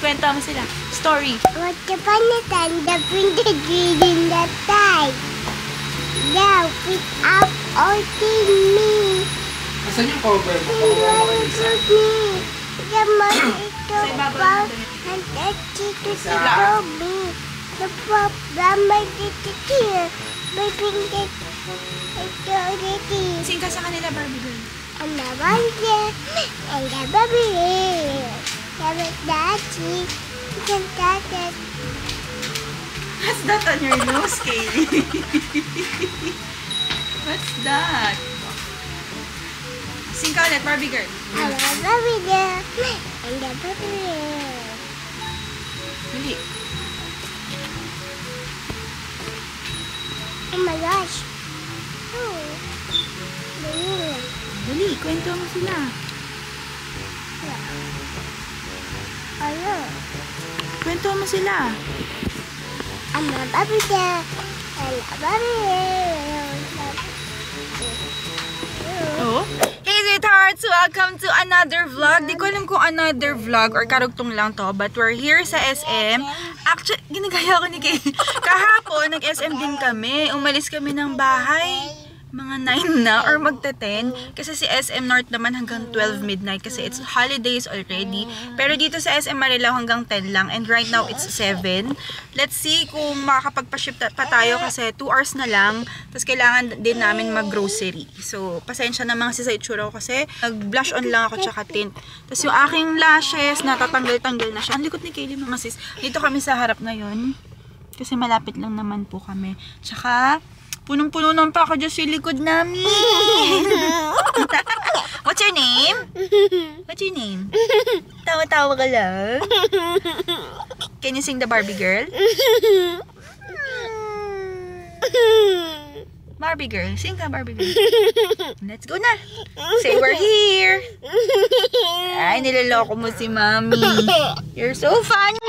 kwento mo sila. Story. Once upon a time, the printed reading that time. Now, without outing me. Asan yung cover mo? Cover mo kayo isa. The money ito about and the chicken to me. The problem I did it here. My printed ito already. Sing ka sa kanila, Barbie girl. And the one there, and the baby. The daddy, the daddy. What's that on your nose, Kaylee? What's that? Sing ka ulit, Barbie girl. And the baby there, and the baby. Dali. Oh my gosh. Oh. Baby. Dali, kwento mo sila. Ano? Kwento mo sila. I'm a baby there. And a baby. Oh? Hey sweethearts! Welcome to another vlog. Di ko alam kung another vlog or karugtong lang to, but we're here sa SM. Actually, ginagaya ko ni Kay. Kahapon, nag-SM din kami. Umalis kami ng bahay. Mga 9 na or magta-10 kasi si SM North naman hanggang 12 midnight kasi it's holidays already. Pero dito sa SM Marilao hanggang 10 lang and right now it's 7. Let's see kung makakapagpa-ship pa tayo kasi 2 hours na lang. Tapos kailangan din namin mag-grocery. So, pasensya na mga sa itsura ko kasi nag-blush on lang ako tsaka tint. Tapos yung aking lashes natatanggal-tanggal na siya. Ang likot ni Kaylee mga sis. Dito kami sa harap ngayon kasi malapit lang naman po kami. Tsaka punong-puno ng pako dyan sa likod namin. What's your name? What's your name? Tawa-tawa ka lang. Can you sing the Barbie girl? Barbie girl. Sing ka, Barbie girl. Let's go na. Say we're here. Ay, niloloko mo si Mommy. You're so funny.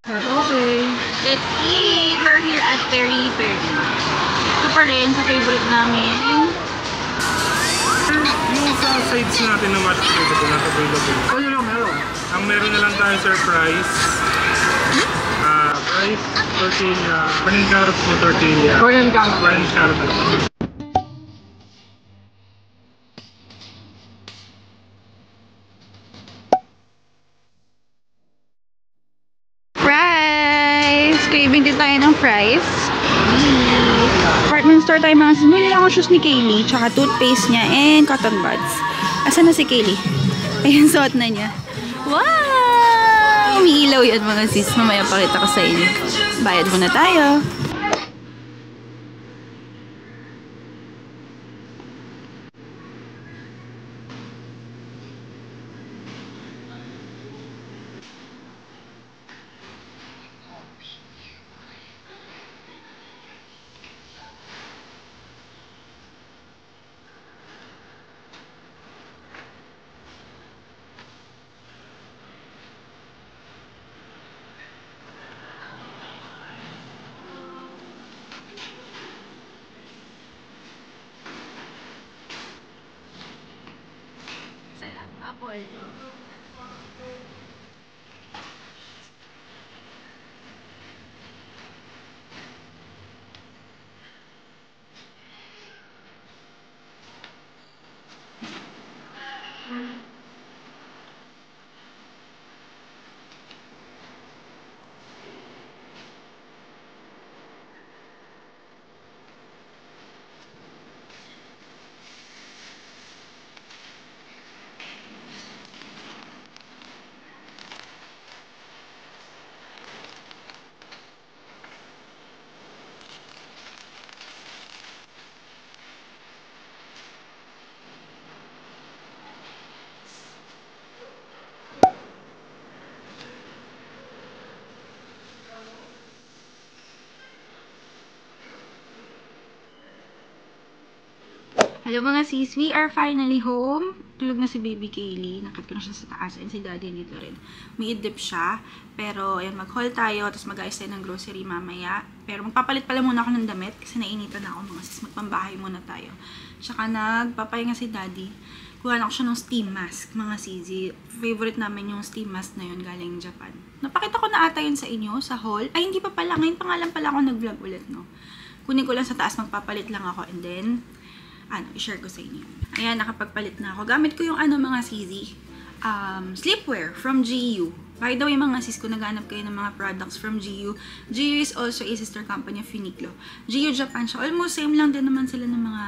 Okay. Let's eat. We're here at Peri Peri. Ito pa rin sa favorite namin. Yung sa sides natin na mashed potato not available. Oh, yun lang meron. Ang meron na lang tayo surprise. Rice, tortilla, panin carrots mo tortilla. Korean carrot. Korean carrot. Fries! Craving din tayo ng fries. Department store tayo mga sis. Bili lang ako shoes ni Kaylee. Tsaka toothpaste niya and cotton buds. Asan na si Kaylee? Ayun, suot na niya. Wow! Umiilaw yan mga sis. Mamaya pakita ko sa inyo. Bayad muna tayo. Hello mga sis, we are finally home. Tulog na si baby Kaylee. Nakit ko na siya sa taas. And si daddy dito rin. Umiidip siya. Pero, ayan, mag-haul tayo. Tapos mag-ayos tayo ng grocery mamaya. Pero magpapalit pala muna ako ng damit. Kasi nainitan na ako mga sis. Magpambahay muna tayo. Tsaka nagpapahinga si daddy. Kuha na ako siya ng steam mask, mga sisi. Favorite namin yung steam mask na yun galing Japan. Napakita ko na ata yun sa inyo, sa haul. Ay, hindi pa pala. Ngayon pa nga lang pala ako nag-vlog ulit, no? Kunin ko lang sa taas, magpapalit lang ako. And then, i-share ko sa inyo. Ayan, nakapagpalit na ako. Gamit ko yung mga sisi. Sleepwear from GU. By the way, mga sis, kung naghanap kayo ng mga products from GU, GU is also a sister company of Uniqlo. GU Japan siya. Almost same lang din naman sila ng mga,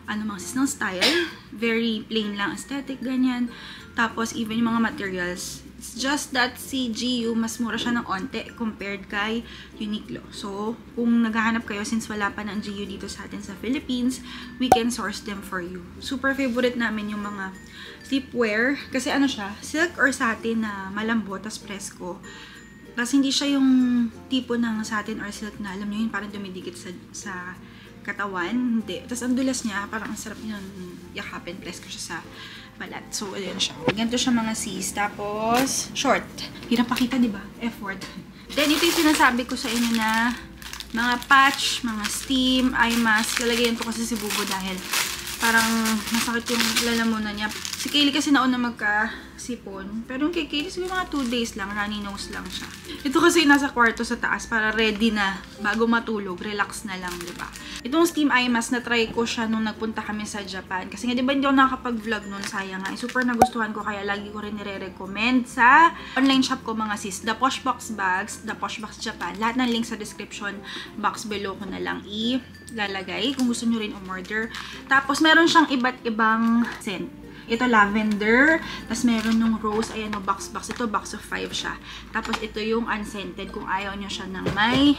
mga sis ng style. Very plain lang, aesthetic, ganyan. Tapos, even yung mga materials. It's just that si GU, mas mura siya ng onte compared kay Uniqlo. So, kung naghahanap kayo, since wala pa ng GU dito sa atin sa Philippines, we can source them for you. Super favorite namin yung mga sleepwear. Kasi siya, silk or satin na malambot, tas presko. Kasi hindi siya yung tipo ng satin or silk na, alam nyo yun, parang dumidikit sa katawan. Hindi. Tas ang dulas niya, parang ang sarap yung yakapin. Presko siya sa balat. So, ayan siya. Ganito siya mga sis. Tapos, short. Hirap pakita, diba? Effort. Then, ito yung sinasabi ko sa inyo na mga patch, mga steam, eye mask. Lalagyan ko kasi si Bubo dahil parang masakit yung lalamunan niya. Si Kaylee kasi nauna magkasipon. Pero yung kay Kaylee, siguro mga 2 days lang. Runny nose lang siya. Ito kasi nasa kwarto sa taas para ready na bago matulog. Relax na lang, diba? Itong steam eye mask, na-try ko siya nung nagpunta kami sa Japan. Kasi nga, diba hindi ako nakakapag-vlog nun? Sayang nga. Super nagustuhan ko kaya lagi ko rin nire-recommend sa online shop ko mga sis. The Poshbox Bags, The Poshbox Japan. Lahat ng link sa description box below ko na lang ilalagay kung gusto nyo rin umorder. Tapos, meron siyang iba't ibang scent. Ito lavender, tapos meron nung rose, ayan o, box. Ito box of 5 siya. Tapos ito yung unscented kung ayaw nyo siya ng may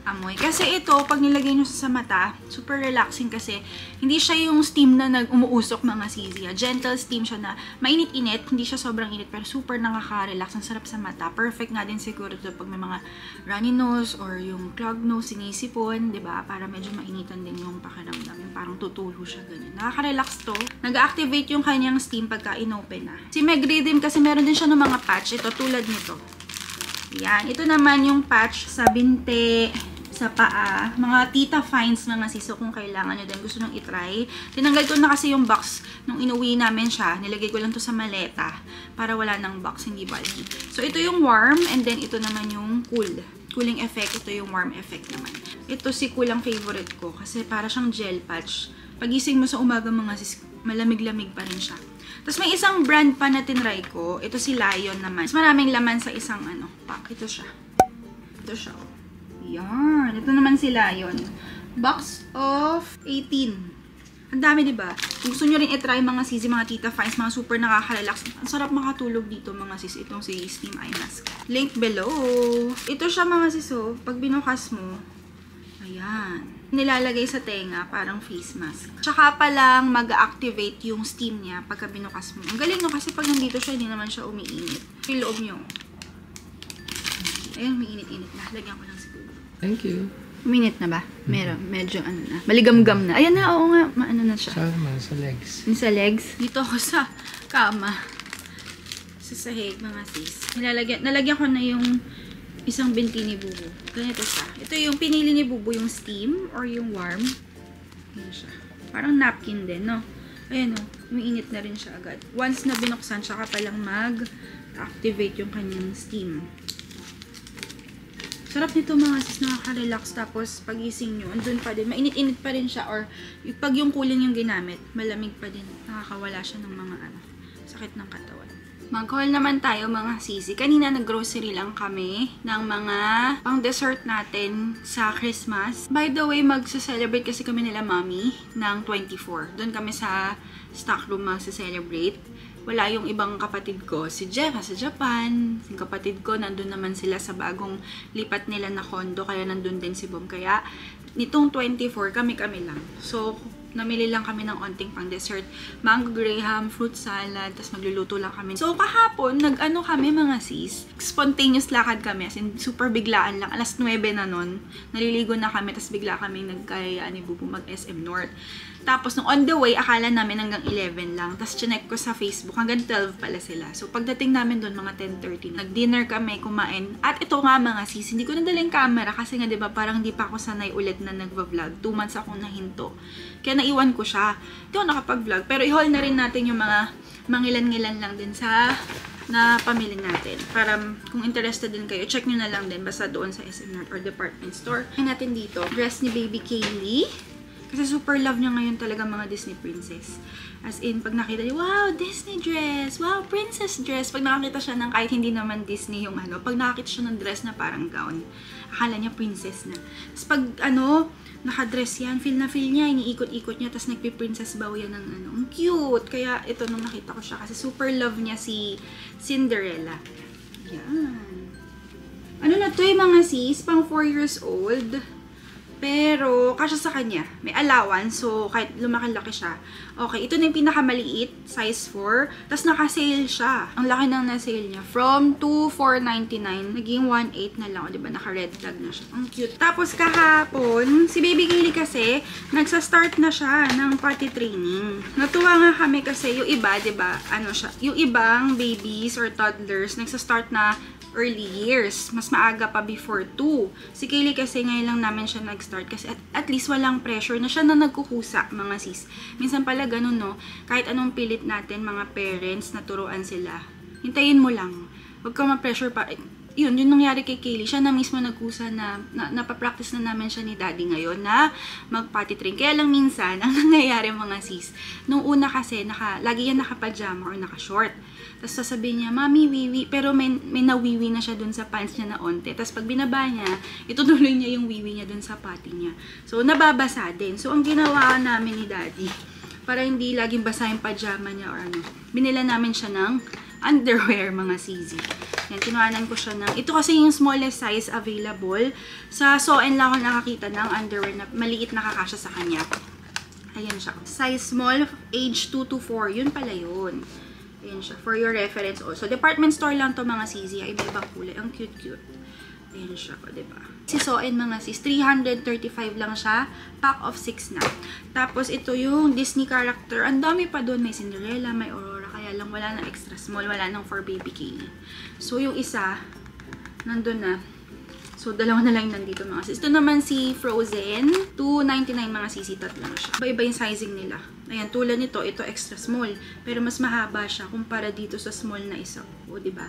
amoy. Kasi ito, pag nilagay nyo sa mata, super relaxing kasi hindi siya yung steam na umuusok mga sisi. Gentle steam siya na mainit-init, hindi siya sobrang init pero super nakaka-relax. Ang sarap sa mata. Perfect nga din siguro ito pag may mga runny nose or yung clogged nose, sinisipon, diba? Para medyo mainitan din yung pakiramdam. Yung parang tutulo siya ganyan. Nakaka-relax to. Nag-activate yung kanyang steam pagka inopen na. Si Meg Rhythm kasi meron din siya ng mga patch. Ito tulad nito. Yan. Ito naman yung patch sa binte, sa paa, mga tita finds mga siso kung kailangan nyo din gusto nang itry. Tinanggal ko na kasi yung box nung inuwi namin siya. Nilagay ko lang to sa maleta para wala ng box, hindi bulky. So, ito yung warm and then ito naman yung cool. Cooling effect, ito yung warm effect naman. Ito si cool ang favorite ko kasi para siyang gel patch. Pagising mo sa umaga mga sis, malamig-lamig pa rin siya. Tapos may isang brand pa na tinry ko. Ito si Lion naman. Mas maraming laman sa isang pack. Ito siya. Ito siya. Yan. Ito naman si Lion. Box of 18. Ang dami, diba? Kung gusto nyo rin i-try mga sisi, mga tita finds, mga super nakaka-relax. Ang sarap makatulog dito mga sis. Itong si Steam Eye Mask. Link below. Ito siya mga sis. Pag binukas mo, ayan. Nilalagay sa tenga, parang face mask. Tsaka pa lang mag-activate yung steam niya pagka binukas mo. Ang galing no kasi pag nandito siya, hindi naman siya umiinit. Yung loob nyo. Ayun, umiinit-init na. Lagyan ko lang siguro. Thank you. Uminit na ba? Meron. Medyo na. Maligam-gam na. Ayan na, oo nga. Maano na siya. Sa legs. Sa legs. Dito ako sa kama. Sa sahig, mga sis. Nalagyan ko na yung isang binti ni Bubu. Ganito siya. Ito yung pinili ni Bubu, yung steam or yung warm. Ayan siya. Parang napkin din, no? Ayan o. Umiinit na rin siya agad. Once na binuksan, siya ka palang mag-activate yung kanyang steam. Sarap nito mga sis, nakaka-relax. Tapos pagising nyo, andun pa din. Mainit-init pa rin siya. Or pag yung cooling yung ginamit, malamig pa din. Nakakawala siya ng mga sakit ng katawan. Mag-haul naman tayo mga sisi. Kanina nag-grocery lang kami ng mga pang-dessert natin sa Christmas. By the way, mag-celebrate kasi kami nila mami ng 24. Doon kami sa stock room mag-celebrate. Wala yung ibang kapatid ko. Si Jeff sa Japan. Yung kapatid ko, nandun naman sila sa bagong lipat nila na condo. Kaya nandun din si Bom. Kaya nitong 24, kami-kami lang. So, namili lang kami ng onting pang dessert. Mango graham, fruit salad, tapos magluluto lang kami. So, kahapon, nag-ano kami mga sis. Spontaneous lakad kami. As in, super biglaan lang. Alas 9 na nun. Naliligo na kami, tapos bigla kami nagkaya ni Bubu mag-SM North. Tapos, nung on the way, akala namin hanggang 11 lang. Tapos, chinek ko sa Facebook, hanggang 12 pala sila. So, pagdating namin doon, mga 10:30, nag-dinner kami, kumain. At ito nga mga sis, hindi ko nadala yung camera kasi nga, diba, parang hindi pa ako sanay ulit na nagva-vlog. 2 months akong nahinto. Kaya naiwan ko siya. Hindi ako nakapag-vlog. Pero i-haul na rin natin yung mga mangilan-ngilan lang din sa na pamili natin. Para kung interested din kayo, check nyo na lang din basta doon sa SM North or department store. Ayan natin dito, dress ni Baby Kaylee. Kasi super love niya ngayon talaga mga Disney princess. As in, pag nakita niya, wow, Disney dress! Wow, princess dress! Pag nakakita siya ng kahit hindi naman Disney yung ano, pag nakakita siya ng dress na parang gown, akala niya princess na. Tapos pag ano, nakadress yan, feel na feel niya, iniikot-ikot niya, tapos nagpi-princess bow yan ng ano. Ang cute! Kaya ito nung nakita ko siya, kasi super love niya si Cinderella. Yan. Ano na to yung mga sis? Pang 4 years old. Pero, kasya sa kanya. May allowance. So, kahit lumaki-laki siya. Okay, ito na yung pinakamaliit. Size 4. Tapos, naka-sale siya. Ang laki nang na-sale niya. From 2,499, naging 1,800 na lang. O, diba? Naka-red tag na siya. Ang cute. Tapos, kahapon, si Baby Kaylee kasi, nagsa-start na siya ng potty training. Natuwa nga kami kasi yung iba, diba? Ano siya? Yung ibang babies or toddlers, nagsa-start na early years. Mas maaga pa before 2. Si Kaylee kasi ngayon lang namin siya nag-start kasi at least walang pressure na siya na nagkukusa, mga sis. Minsan pala ganun, no? Kahit anong pilit natin, mga parents, naturuan sila. Hintayin mo lang. Huwag ka ma-pressure pa. Yun nangyari kay Kaylee. Siya na mismo nagkusa na napapractice na namin siya ni daddy ngayon na mag-potty train. Kaya lang minsan, ang nangyayari mga sis, nung una kasi, lagi yan naka-pajama or naka-short. Tapos sasabihin niya, Mami, wiwi. Pero may nawiwi na siya dun sa pants niya na onte. Tapos pag binaba niya, itutuloy niya yung wiwi niya dun sa potty niya. So, nababasa din. So, ang ginawa namin ni daddy, para hindi laging basa yung pajama niya or ano, binila namin siya ng underwear, mga sizi. Yan, kinuhanan ko siya ng, ito kasi yung smallest size available. Sa Soen lang ako nakakita ng underwear na maliit na kakasya sa kanya. Ayan siya. Size small, age 2 to 4. Yun pala yun. Ayan siya. For your reference also. Department store lang to mga sizi. Ay, may ibang kulay. Ang cute-cute. Ayan siya. O, diba? Si Soen mga sis. 335 lang siya. Pack of 6 na. Tapos, ito yung Disney character. Ang dami pa doon. May Cinderella, may Aurora. Kaya lang wala na extra small. Wala nang for Baby Kaylee. So, yung isa, nandun na. So, dalawa na lang nandito mga sis. Ito naman si Frozen. 299 mga sisitat lang siya. Iba-iba yung sizing nila. Ayan, tulad nito, ito extra small. Pero mas mahaba siya kumpara dito sa small na isa. O, diba?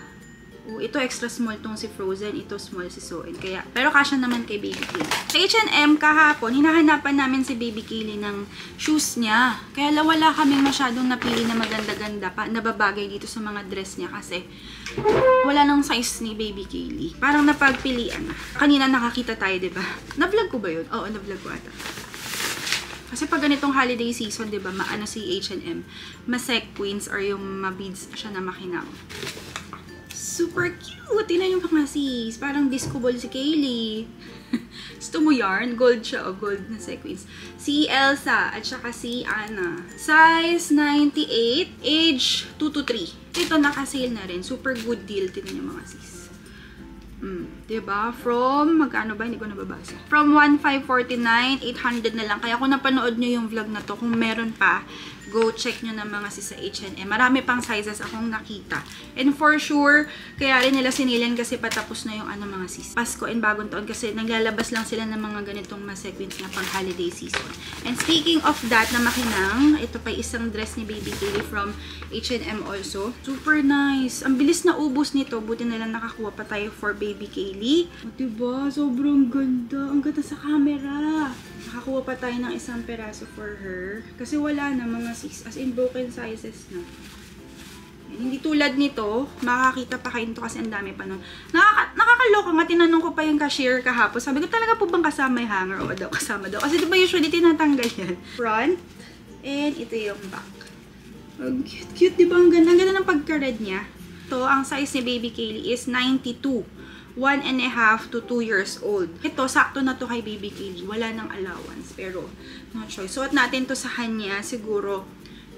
O, ito extra small tong si Frozen. Ito small si Soen. Kaya, pero kasya naman kay Baby Kaylee. Sa H&M, kahapon, hinahanapan namin si Baby Kaylee ng shoes niya. Kaya wala kaming masyadong napili na maganda-ganda pa. Nababagay dito sa mga dress niya kasi wala nang size ni Baby Kaylee. Parang napagpilian na. Kanina nakakita tayo, diba? Na-vlog ko ba yun? Oo, na-vlog ko ata. Kasi pag ganitong holiday season, diba, maano si H&M, ma-sequins or yung ma-beads siya na makinaw. Super cute! Tingnan yung mga sis. Parang disco ball si Kaylee. Gusto mo yarn? Gold siya, o gold na sequins. Si Elsa at saka si Anna. Size 98, age 2 to 3. Ito naka-sale na rin. Super good deal. Tingnan yung mga sis. Diba? From, magkano ba? Hindi ko nababasa. From 1,549, 800 na lang. Kaya kung napanood nyo yung vlog na to, kung meron pa, go check nyo na mga sis sa H&M. Marami pang sizes akong nakita. And for sure, kaya rin nila sinilan kasi patapos na yung ano mga sis. Pasko and bagong taon kasi naglalabas lang sila ng mga ganitong ma-sequins na pang holiday season. And speaking of that na makinang, ito pa isang dress ni Baby Kaylee from H&M also. Super nice. Ang bilis na ubos nito. Buti na lang nakakuha pa tayo for Baby Kaylee. O, diba? Sobrang ganda. Ang ganda sa camera. Nakakuha pa tayo ng isang peraso for her. Kasi wala na mga sis. As in broken sizes na. Hindi tulad nito, makakita pa kayo nito kasi ang dami pa nun. Nakakaloka nga, tinanong ko pa yung cashier kahapon. Sabi ko, talaga po bang kasama yung hanger? O daw, kasama daw. Kasi diba usually tinatanggal yan. Front. And ito yung back. Ang cute, diba? Ang ganda. Ang ganda ng pagka-red niya. Ito, ang size ni Baby Kaylee is 92. 1.5 to 2 years old. Ito, sakto na to kay Baby Kaylee. Wala nang allowance. Pero, no choice. Suot natin to sa kanya, siguro,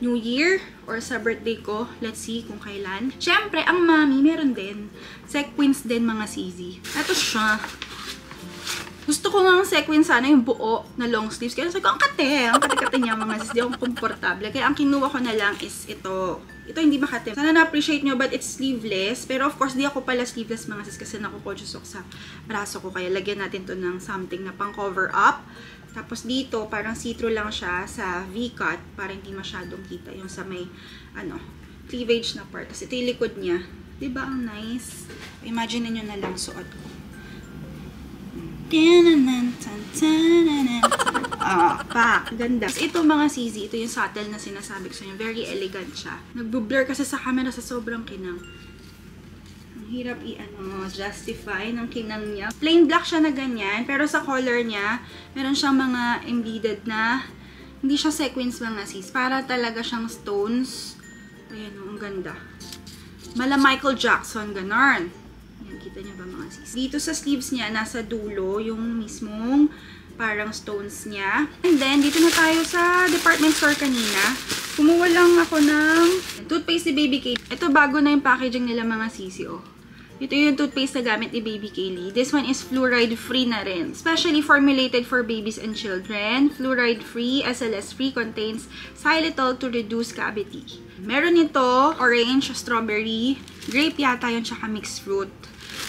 New Year or sa birthday ko. Let's see kung kailan. Siyempre, ang mami, meron din. Sequins din, mga sizi. Ito siya. Gusto ko nga ang sequin sana yung buo na long sleeves. Kaya sabi ko, ang kate niya mga sis. Di ako komportable. Kaya ang kinuha ko na lang is ito. Ito hindi makate. Sana na-appreciate nyo, but it's sleeveless. Pero of course, di ako pala sleeveless mga sis kasi naku-conscious ako sa braso ko. Kaya lagyan natin to ng something na pang cover up. Tapos dito, parang see-through lang siya sa V-cut para hindi masyadong kita yung sa may, cleavage na part. Tapos ito yung likod niya. Diba ang nice? Imagine niyo na lang suot ko. Ganda. Ito mga CZ, ito yung subtle na sinasabi ko sa inyo. Very elegant siya. Nagbo-blur kasi sa camera sa sobrang kinang. Ang hirap justify ng kinang niya. Plain black siya na ganyan, pero sa color niya, meron siyang mga embedded na, hindi siya sequins mga sis. Para talaga siyang stones. Ayan ang ganda. Mala Michael Jackson, ganon. Kita niyo ba mga sis? Dito sa sleeves niya, nasa dulo, yung mismong parang stones niya. And then, dito na tayo sa department store kanina. Kumuha lang ako ng toothpaste ni Baby K. Ito, bago na yung packaging nila mga sisi, oh. Ito yung toothpaste na gamit ni Baby Kaylee. This one is fluoride-free na rin. Specially formulated for babies and children. Fluoride-free, SLS-free, contains xylitol to reduce cavity. Meron ito, orange, strawberry, grape yata yun, tsaka mixed fruit.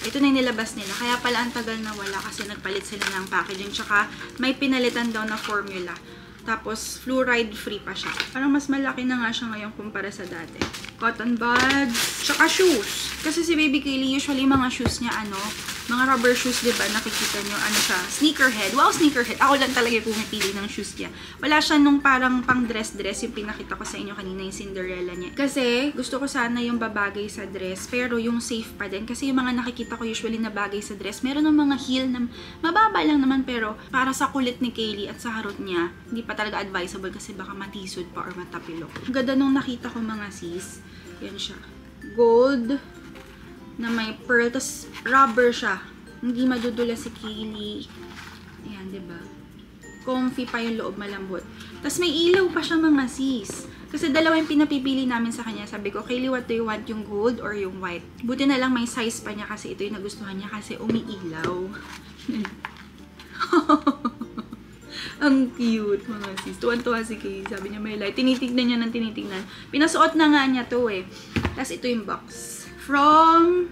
Ito na yung nilabas nila. Kaya pala ang tagal na wala kasi nagpalit sila ng packaging. Tsaka may pinalitan daw na formula. Tapos fluoride-free pa siya. Parang mas malaki na nga siya ngayon kumpara sa dati. Cotton buds. Tsaka shoes. Kasi si Baby Kaylee, usually mga shoes niya, mga rubber shoes, diba? Nakikita nyo, siya, sneakerhead. Wow, sneakerhead. Ako lang talaga yung pumipili ng shoes niya. Wala siya nung parang pang dress-dress, yung pinakita ko sa inyo kanina, yung Cinderella niya. Kasi, gusto ko sana yung babagay sa dress, pero yung safe pa din. Kasi yung mga nakikita ko usually na bagay sa dress, meron ng mga heel na mababa lang naman, pero para sa kulit ni Kaylee at sa harot niya, hindi pa talaga advisable kasi baka matisod pa or matapilok. Ang ganda nung nakita ko mga sis. Yan siya. Gold na may pearl, tas rubber siya. Hindi madudula si Kaylee. Ayan, diba? Comfy pa yung loob, malambot. Tas may ilaw pa siya mga sis. Kasi dalawa yung pinapipili namin sa kanya. Sabi ko, Kaylee, what do you want? Yung gold or yung white? Buti na lang may size pa niya kasi ito yung nagustuhan niya kasi umiilaw. Ang cute mga sis. Tuwan-tuwa si Kaylee. Sabi niya may light. Tinitignan niya ng tinitignan. Pinasuot na nga niya to eh. Tas ito yung box. From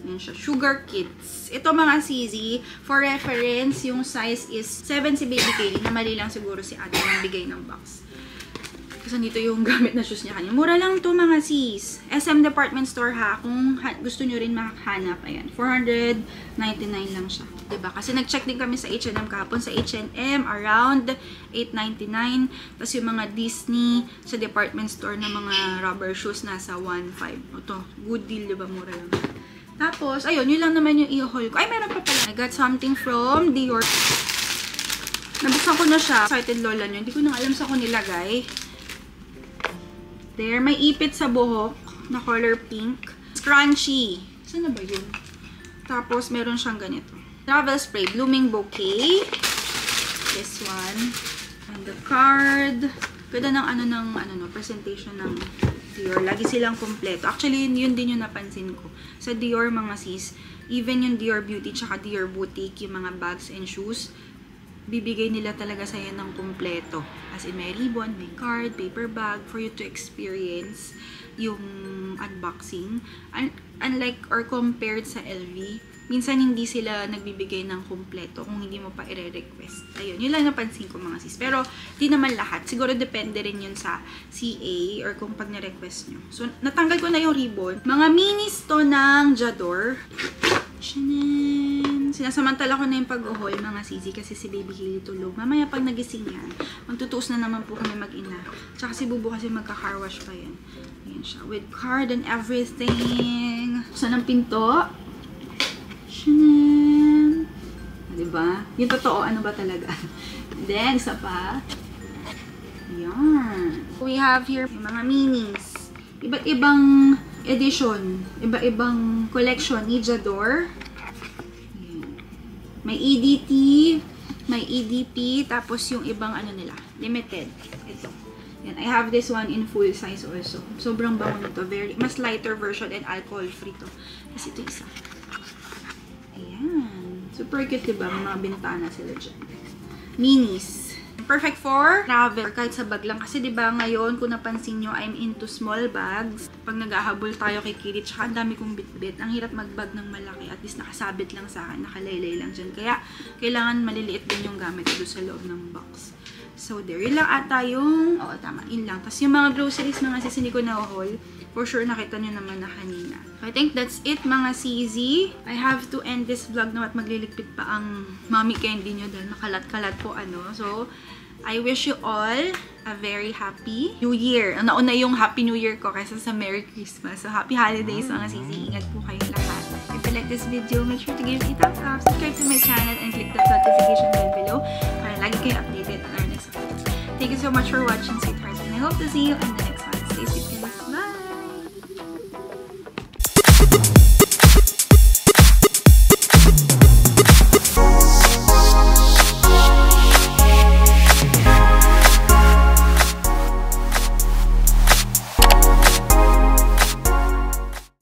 yan siya, Sugar Kids. Ito mga CZ, for reference, yung size is 7 si Baby Kaylee, na mali lang siguro si ate yung bigay ng box. Kasi dito yung gamit na shoes niya kanya. Mura lang to mga sis. SM Department Store ha. Kung gusto nyo rin makahanap, ayan. 499 lang siya. Diba? Kasi nag-check din kami sa H&M kahapon. Sa H&M, around 899. Tapos yung mga Disney sa department store na mga rubber shoes, nasa 1.5. Ito, good deal, diba? Mura lang. Tapos, ayun, yun lang naman yung i-haul ko. Ay, meron pa pala. I got something from Dior. Nabuksan ko na siya. Excited lola nyo. Hindi ko na alam sa ko nilagay. There, may ipit sa buhok na color pink. Scrunchy. Saan na ba yun? Tapos, meron siyang ganito. Travel spray, Blooming Bouquet. This one. And the card. Ganda ng presentation ng Dior. Lagi silang kompleto. Actually, yun din yung napansin ko. Sa Dior, mga sis, even yung Dior Beauty tsaka Dior Boutique, yung mga bags and shoes, bibigay nila talaga sa'yo ng kumpleto. As in, may ribbon, may card, paper bag, for you to experience yung unboxing. Unlike or compared sa LV, minsan hindi sila nagbibigay ng kumpleto kung hindi mo pa i-request. Ayun, yun lang napansin ko mga sis. Pero, di naman lahat. Siguro depende rin yun sa CA or kung pag na-request nyo. So, natanggal ko na yung ribbon. Mga minis to ng J'adore. Shanan! Sinasamantala ko na yung pag-haul mga sisi kasi si Baby Kaylee tulog. Mamaya pag nagising yan, magtutuos na naman po kami mag-ina. Tsaka si Bubu kasi magka-car wash pa yan. Ayan siya. With card and everything. Saan ang pinto? Shanan! Diba? Yung totoo, ano ba talaga? Then, isa pa. Ayan. We have here yung mga minis. Iba't ibang edition. Iba-ibang collection ni J'adore. May EDT, may EDP, tapos yung ibang ano nila, limited. Ito. Yan, I have this one in full size also. Sobrang bango nito. Mas lighter version and alcohol-free to. Kasi ito isa. Ayan. Super cute, diba? May mga bintana sila dyan. Minis. Perfect for travel. Kahit sa bag lang. Kasi diba ngayon, kung napansin nyo, I'm into small bags. Pag naghahabol tayo kay Kitty, tsaka ang dami kong bitbit. Ang hirap magbag ng malaki. At least nakasabit lang sa akin. Nakalaylay lang dyan. Kaya, kailangan maliliit din yung gamit ko sa loob ng box. So, there. Yun lang ata yung... Oo, tama. Yun lang. Tapos yung mga groceries, mga sis, hindi ko na-haul. For sure, nakita nyo naman na kanina. I think that's it, mga CZ. I have to end this vlog na at magliligpit pa ang mommy candy nyo dahil makalat-kalat po ano. So, I wish you all a very happy New Year. Nauna yung Happy New Year ko kaysa sa Merry Christmas. So, happy holidays, mga CZ. Ingat po kayo lahat. If you like this video, make sure to give it a thumbs up, subscribe to my channel, and click the notification bell below para lagi kayo updated on our next upload. Thank you so much for watching, sweethearts, and I hope to see you on the next